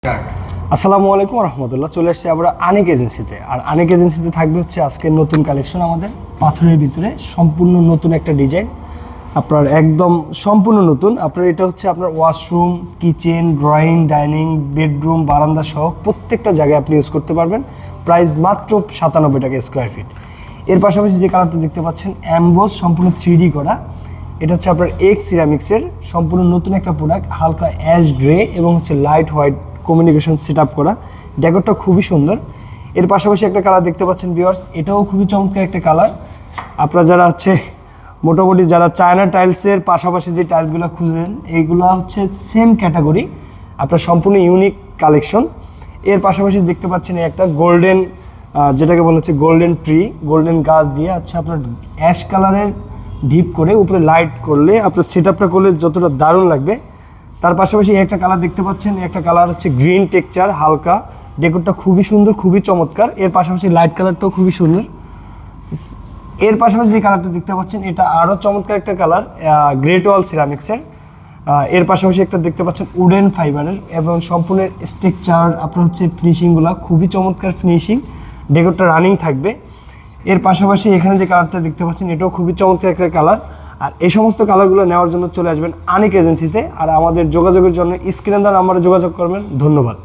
আসসালামু আলাইকুম রহমতুল্লাহ। চলে আসছি আবার আনিক এজেন্সিতে। আর আনিক এজেন্সিতে থাকবে হচ্ছে আজকে নতুন কালেকশন, আমাদের পাথরের ভিতরে সম্পূর্ণ নতুন একটা ডিজাইন, আপনার একদম সম্পূর্ণ নতুন। আপনার এটা হচ্ছে আপনার washroom, kitchen, drawing, dining, bedroom, বারান্দা সহ প্রত্যেকটা জায়গায় আপনি ইউজ করতে পারবেন। প্রাইস মাত্র 97 টাকা স্কোয়ার ফিট। এর পাশাপাশি যে কালারটা দেখতে পাচ্ছেন অ্যাম্বোস, সম্পূর্ণ 3D করা। এটা হচ্ছে আপনার এক্স সিরামিক্সের সম্পূর্ণ নতুন একটা প্রোডাক্ট, হালকা অ্যাশ গ্রে এবং হচ্ছে light white communication set up করা। ডেকোরটা খুবই সুন্দর। এর পাশাপাশি একটা কালার দেখতে পাচ্ছেন ভিউয়ার্স, এটাও খুবই চমৎকার একটা কালার। আপনারা যারা হচ্ছে মোটামুটি যারা চায়না টাইলসের পাশাপাশি যে টাইলসগুলো খুঁজেন, এইগুলো হচ্ছে সেম ক্যাটাগরি, আপনার সম্পূর্ণ ইউনিক কালেকশন। এর পাশাপাশি দেখতে পাচ্ছেন একটা গোল্ডেন, যেটাকে বলা হচ্ছে গোল্ডেন ট্রি, গোল্ডেন গাছ দিয়ে আচ্ছা আপনার অ্যাশ কালারের ডিপ করে উপরে লাইট করলে আপনার সেট আপটা করলে যতটা দারুণ লাগবে। তার পাশাপাশি একটা কালার দেখতে পাচ্ছেন, একটা কালার হচ্ছে গ্রিন টেক্সচার, হালকা ডেকোরটা খুবই সুন্দর, খুবই চমৎকার। এর পাশাপাশি লাইট কালারটাও খুবই সুন্দর। এর পাশাপাশি যে কালারটা দেখতে পাচ্ছেন এটা আরও চমৎকার একটা কালার, গ্রেট ওয়াল সিরামিক্সের। এর পাশাপাশি একটা দেখতে পাচ্ছেন উডেন ফাইবারের, এবং সম্পূর্ণ স্ট্রাকচার আপনার হচ্ছে ফিনিশিংগুলো খুবই চমৎকার ফিনিশিং, ডেকোরটা রানিং থাকবে। এর পাশাপাশি এখানে যে কালারটা দেখতে পাচ্ছেন এটাও খুবই চমৎকার একটা কালার। আর এই সমস্ত কালারগুলো নেওয়ার জন্য চলে আসবেন আনিক এজেন্সিতে। আর আমাদের যোগাযোগের জন্য স্ক্রিনে দেওয়া নাম্বারে যোগাযোগ করবেন। ধন্যবাদ।